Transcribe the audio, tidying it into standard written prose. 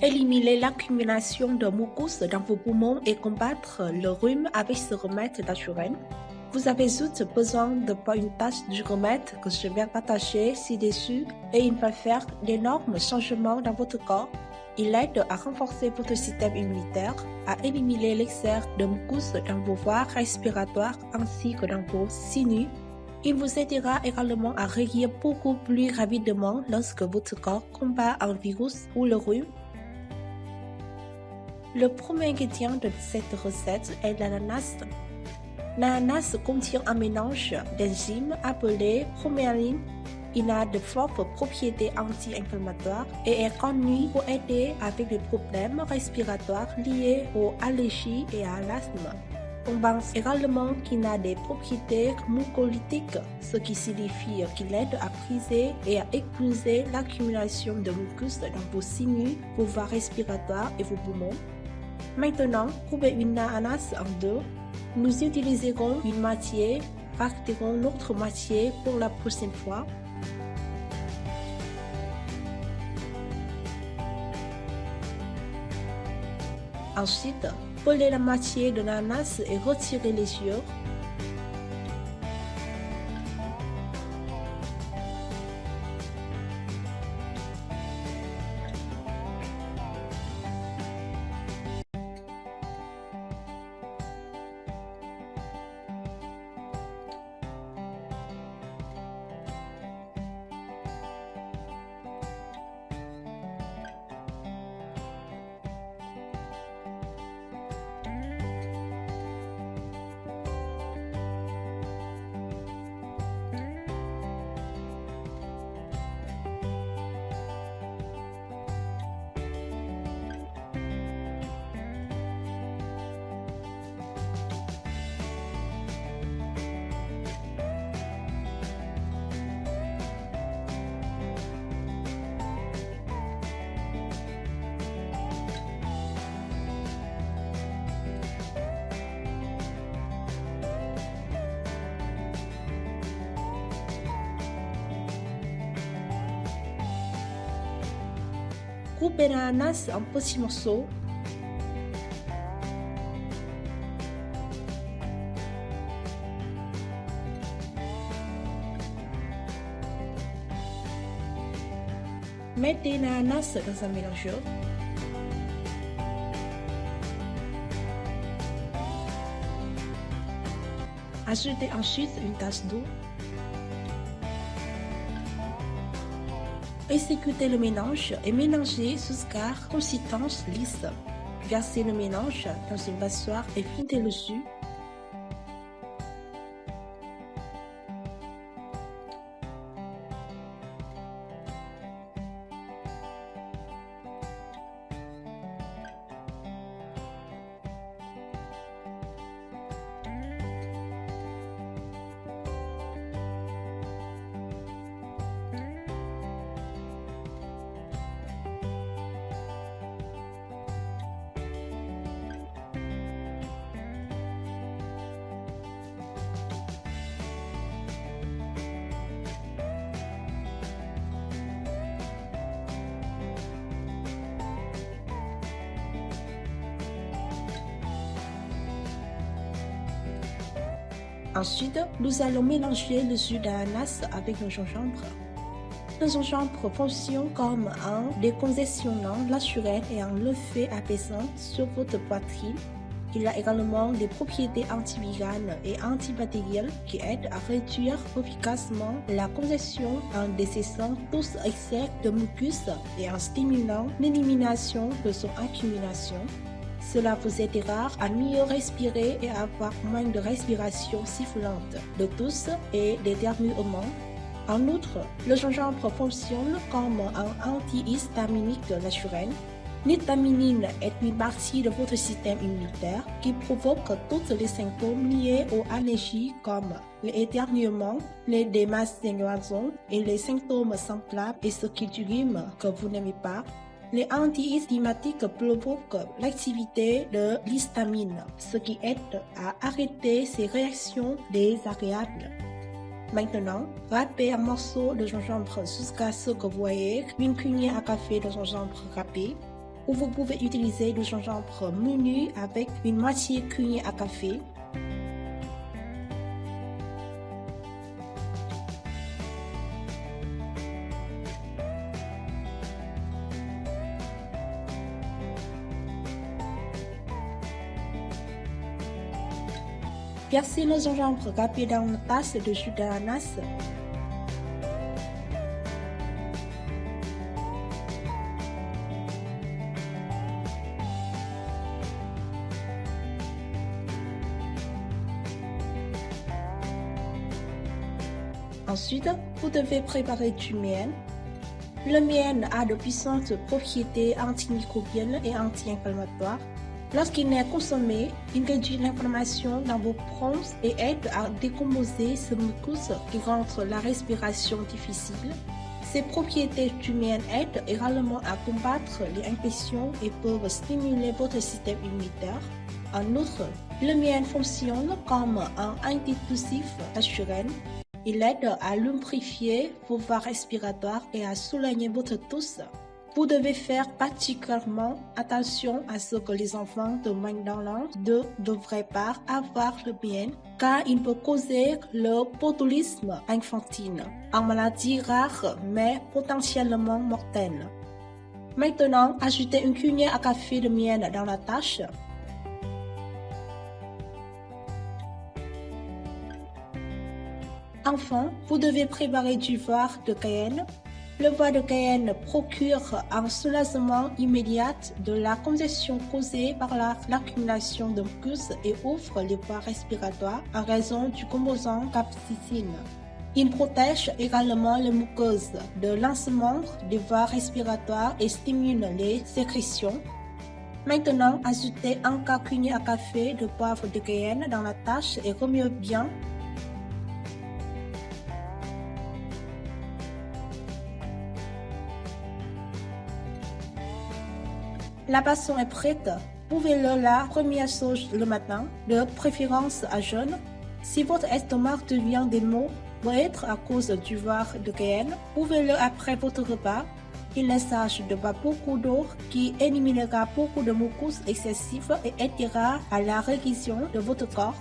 Éliminer l'accumulation de mucus dans vos poumons et combattre le rhume avec ce remède naturel. Vous avez juste besoin de prendre une tasse du remède que je vais partager ci-dessus et il va faire d'énormes changements dans votre corps. Il aide à renforcer votre système immunitaire, à éliminer l'excès de mucus dans vos voies respiratoires ainsi que dans vos sinus. Il vous aidera également à réagir beaucoup plus rapidement lorsque votre corps combat un virus ou le rhume. Le premier ingrédient de cette recette est l'ananas. L'ananas contient un mélange d'enzymes appelé broméline. Il a de fortes propriétés anti-inflammatoires et est connu pour aider avec les problèmes respiratoires liés aux allergies et à l'asthme. On pense également qu'il a des propriétés mucolytiques, ce qui signifie qu'il aide à briser et à expulser l'accumulation de mucus dans vos sinus, vos voies respiratoires et vos poumons. Maintenant, coupez une ananas en deux. Nous utiliserons une moitié, racheterons l'autre moitié pour la prochaine fois. Ensuite, pelez la moitié de l'ananas et retirez les yeux. Coupez l'ananas en petits morceaux. Mettez l'ananas dans un mélangeur. Ajoutez ensuite une tasse d'eau. Exécutez le mélange et mélangez jusqu'à consistance lisse. Versez le mélange dans une passoire et fondez le jus. Ensuite, nous allons mélanger le jus d'ananas avec le gingembre. Le gingembre fonctionne comme un décongestionnant naturel et un effet apaisant sur votre poitrine. Il a également des propriétés antivirales et antibactérielles qui aident à réduire efficacement la congestion en dessaisissant tout excès de mucus et en stimulant l'élimination de son accumulation. Cela vous aidera à mieux respirer et à avoir moins de respiration sifflante, de toux et d'éternuement. En outre, le gingembre fonctionne comme un antihistaminique naturel. L'histaminine est une partie de votre système immunitaire qui provoque tous les symptômes liés aux allergies comme l'éternuement, les démascations et les symptômes semblables et ce qui rhume que vous n'aimez pas. Les antihistaminiques provoquent l'activité de l'histamine, ce qui aide à arrêter ces réactions désagréables. Maintenant, râpez un morceau de gingembre jusqu'à ce que vous voyez une cuillère à café de gingembre râpé. ou vous pouvez utiliser du gingembre menu avec une moitié cuillère à café. Versez le gingembre râpé dans une tasse de jus d'ananas. Ensuite, vous devez préparer du miel. Le miel a de puissantes propriétés antimicrobiennes et anti-inflammatoires. Lorsqu'il est consommé, il réduit l'inflammation dans vos bronches et aide à décomposer ce mucus qui rend la respiration difficile. Ces propriétés du miel aident également à combattre les infections et peuvent stimuler votre système immunitaire. En outre, le miel fonctionne comme un antitussif naturel. Il aide à lubrifier vos voies respiratoires et à soulager votre tousse. Vous devez faire particulièrement attention à ce que les enfants de moins d'un an ne devraient pas avoir le miel, car il peut causer le botulisme infantile, une maladie rare mais potentiellement mortelle. Maintenant, ajoutez une cuillère à café de miel dans la tasse. Enfin, vous devez préparer du beurre de cayenne. Le beurre de cayenne procure un soulagement immédiat de la congestion causée par l'accumulation de mucus et ouvre les voies respiratoires en raison du composant capsaïcine. Il protège également les muqueuses de lancement des voies respiratoires et stimule les sécrétions. Maintenant, ajoutez un quart cuillère à café de poivre de cayenne dans la tasse et remuez bien. La boisson est prête. Pouvez-le la première chose le matin, de préférence à jeûne. Si votre estomac devient des maux, peut-être à cause du beurre de cayenne, pouvez-le après votre repas. Il est sage de boire beaucoup d'eau qui éliminera beaucoup de mucus excessifs et aidera à la révision de votre corps.